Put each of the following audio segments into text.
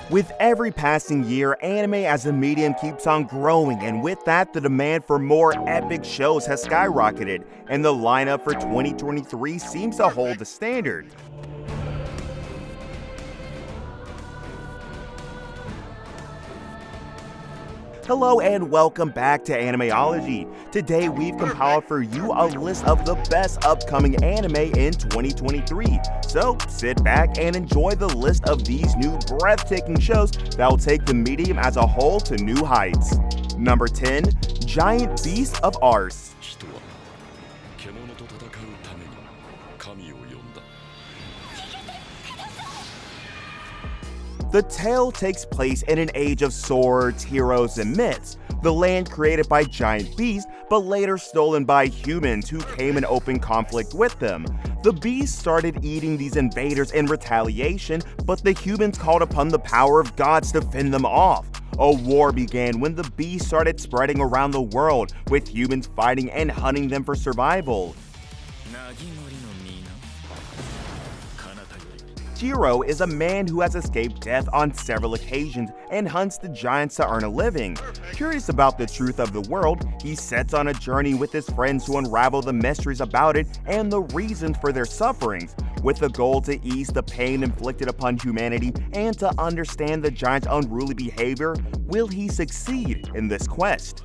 With every passing year, anime as a medium keeps on growing, and with that, the demand for more epic shows has skyrocketed, and the lineup for 2023 seems to hold the standard. Hello and welcome back to Animeology. Today we've compiled for you a list of the best upcoming anime in 2023. So sit back and enjoy the list of these new breathtaking shows that will take the medium as a whole to new heights. Number 10, Giant Beasts of Ars. The tale takes place in an age of swords, heroes, and myths. The land created by giant beasts, but later stolen by humans who came in open conflict with them. The beasts started eating these invaders in retaliation, but the humans called upon the power of gods to fend them off. A war began when the beasts started spreading around the world, with humans fighting and hunting them for survival. Jiro is a man who has escaped death on several occasions and hunts the giants to earn a living. Curious about the truth of the world, he sets on a journey with his friends to unravel the mysteries about it and the reasons for their sufferings, with the goal to ease the pain inflicted upon humanity and to understand the giants' unruly behavior. Will he succeed in this quest?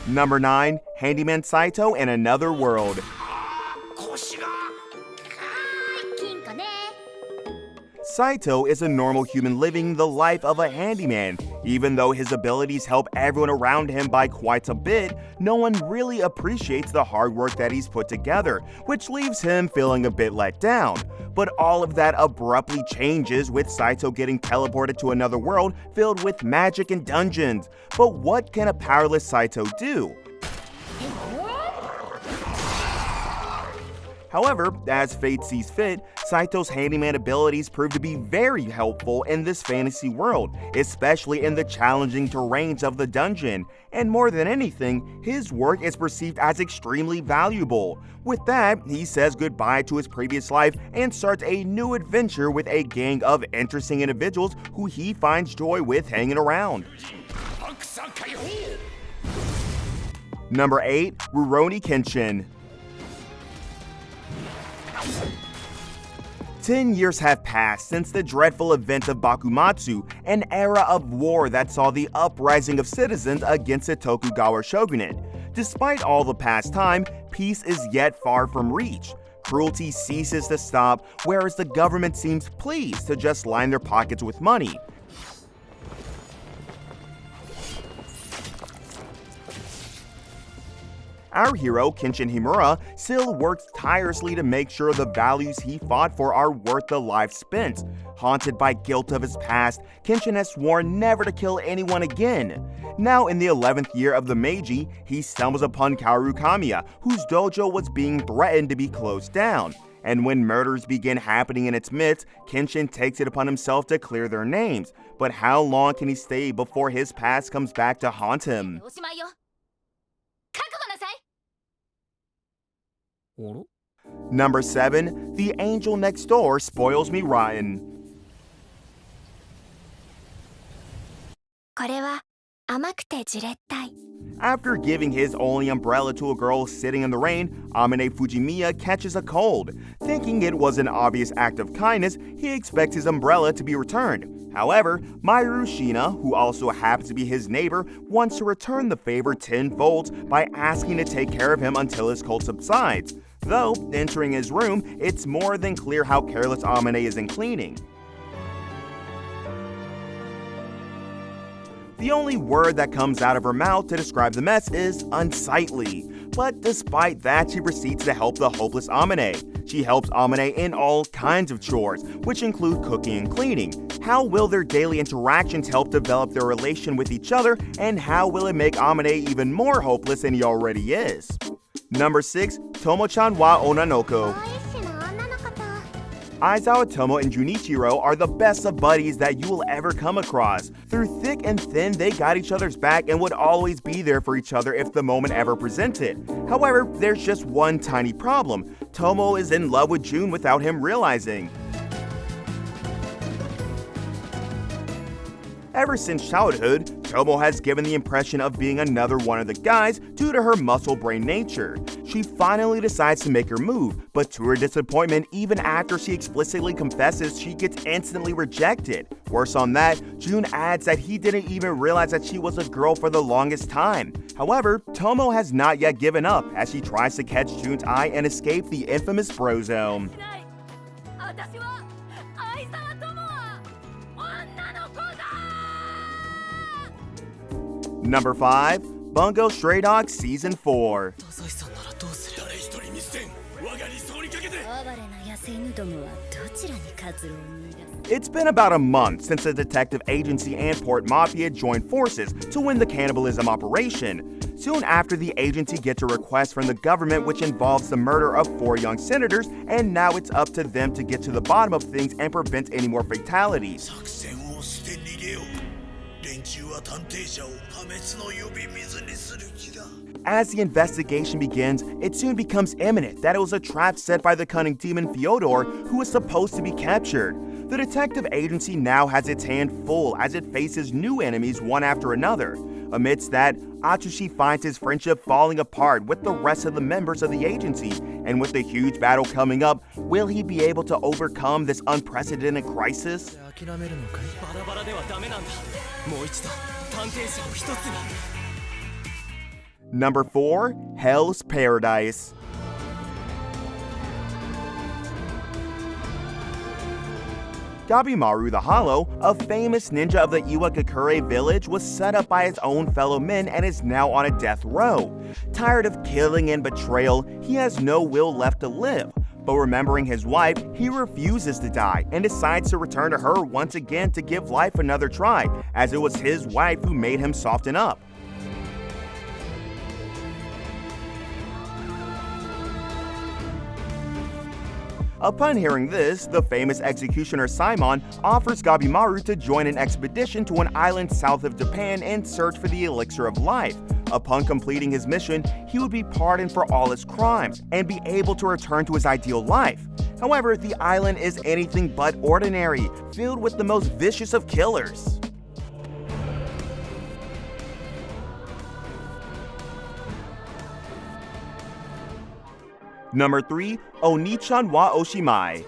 Number 9, Handyman Saitou in Another World. Saitou is a normal human living the life of a handyman. Even though his abilities help everyone around him by quite a bit, no one really appreciates the hard work that he's put together, which leaves him feeling a bit let down. But all of that abruptly changes with Saitou getting teleported to another world filled with magic and dungeons. But what can a powerless Saitou do? However, as fate sees fit, Saitou's handyman abilities prove to be very helpful in this fantasy world, especially in the challenging terrains of the dungeon. And more than anything, his work is perceived as extremely valuable. With that, he says goodbye to his previous life and starts a new adventure with a gang of interesting individuals who he finds joy with hanging around. Number 8, Rurouni Kenshin. 10 years have passed since the dreadful event of Bakumatsu, an era of war that saw the uprising of citizens against the Tokugawa shogunate. Despite all the past time, peace is yet far from reach. Cruelty ceases to stop, whereas the government seems pleased to just line their pockets with money. Our hero, Kenshin Himura, still works tirelessly to make sure the values he fought for are worth the life spent. Haunted by guilt of his past, Kenshin has sworn never to kill anyone again. Now in the 11th year of the Meiji, he stumbles upon Kaoru Kamiya, whose dojo was being threatened to be closed down. And when murders begin happening in its midst, Kenshin takes it upon himself to clear their names. But how long can he stay before his past comes back to haunt him? Number 7, The Angel Next Door Spoils Me Rotten. After giving his only umbrella to a girl sitting in the rain, Amane Fujimiya catches a cold. Thinking it was an obvious act of kindness, he expects his umbrella to be returned. However, Mairo Shina, who also happens to be his neighbor, wants to return the favor tenfold by asking to take care of him until his cold subsides. Though, entering his room, it's more than clear how careless Amane is in cleaning. The only word that comes out of her mouth to describe the mess is unsightly. But despite that, she proceeds to help the hopeless Amane. She helps Amane in all kinds of chores, which include cooking and cleaning. How will their daily interactions help develop their relation with each other, and how will it make Amane even more hopeless than he already is? Number 6, Tomo-chan wa Onanoko. Aizawa, Tomo, and Junichiro are the best of buddies that you will ever come across. Through thick and thin, they got each other's back and would always be there for each other if the moment ever presented. However, there's just one tiny problem. Tomo is in love with Jun without him realizing. Ever since childhood, Tomo has given the impression of being another one of the guys due to her muscle brain nature. She finally decides to make her move, but to her disappointment, even after she explicitly confesses, she gets instantly rejected. Worse on that, Jun adds that he didn't even realize that she was a girl for the longest time. However, Tomo has not yet given up as she tries to catch Jun's eye and escape the infamous bro zone. Number 5. Bungou Stray Dogs Season 4. It's been about a month since the detective agency and Port Mafia joined forces to win the cannibalism operation. Soon after, the agency gets a request from the government which involves the murder of 4 young senators, and now it's up to them to get to the bottom of things and prevent any more fatalities. As the investigation begins, it soon becomes imminent that it was a trap set by the cunning demon Fyodor, who was supposed to be captured. The detective agency now has its hand full as it faces new enemies one after another. Amidst that, Atsushi finds his friendship falling apart with the rest of the members of the agency, and with the huge battle coming up, will he be able to overcome this unprecedented crisis? Number 4. Hell's Paradise. Gabimaru the Hollow, a famous ninja of the Iwagakure village, was set up by his own fellow men and is now on a death row. Tired of killing and betrayal, he has no will left to live. But remembering his wife, he refuses to die and decides to return to her once again to give life another try, as it was his wife who made him soften up. Upon hearing this, the famous executioner Simon offers Gabimaru to join an expedition to an island south of Japan in search for the elixir of life. Upon completing his mission, he would be pardoned for all his crimes and be able to return to his ideal life. However, the island is anything but ordinary, filled with the most vicious of killers. Number 3. Oniichan wa Oshimai.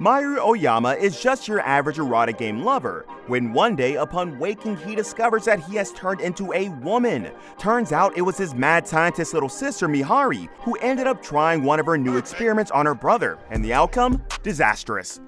Mayu Oyama is just your average erotic game lover, when one day upon waking he discovers that he has turned into a woman. Turns out it was his mad scientist little sister Mihari, who ended up trying one of her new experiments on her brother, and the outcome? Disastrous.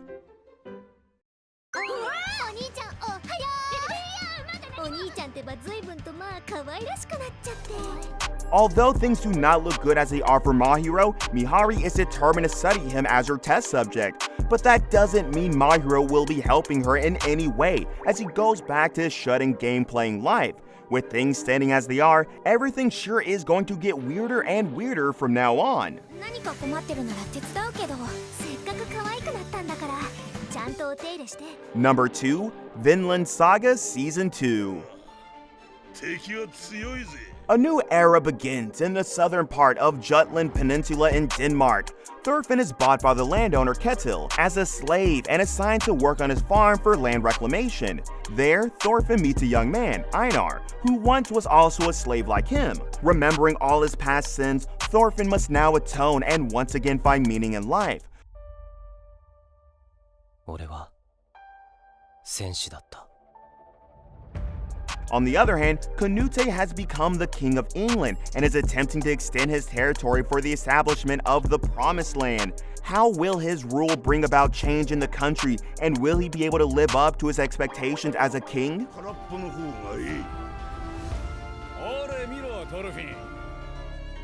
Although things do not look good as they are for Mahiro, Mihari is determined to study him as her test subject. But that doesn't mean Mahiro will be helping her in any way, as he goes back to his shut-in game-playing life. With things standing as they are, everything sure is going to get weirder and weirder from now on. Number 2. Vinland Saga Season 2. A new era begins in the southern part of Jutland Peninsula in Denmark. Thorfinn is bought by the landowner Ketil as a slave and assigned to work on his farm for land reclamation. There, Thorfinn meets a young man, Einar, who once was also a slave like him. Remembering all his past sins, Thorfinn must now atone and once again find meaning in life. On the other hand, Canute has become the King of England and is attempting to extend his territory for the establishment of the Promised Land. How will his rule bring about change in the country, and will he be able to live up to his expectations as a king?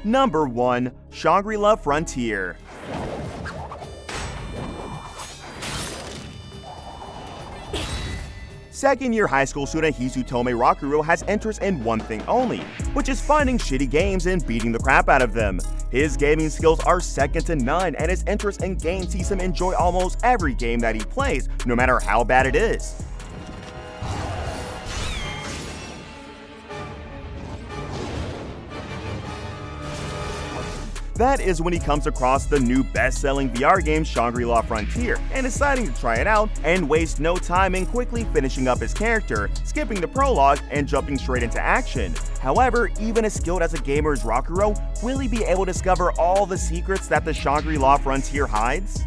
Number 1. Shangri-La Frontier. Second-year high school student Hisutome Rakuro has interest in one thing only, which is finding shitty games and beating the crap out of them. His gaming skills are second to none, and his interest in games sees him enjoy almost every game that he plays, no matter how bad it is. That is when he comes across the new best-selling VR game Shangri-La Frontier and deciding to try it out and waste no time in quickly finishing up his character, skipping the prologue and jumping straight into action. However, even as skilled as a gamer as Rakuro, will he be able to discover all the secrets that the Shangri-La Frontier hides?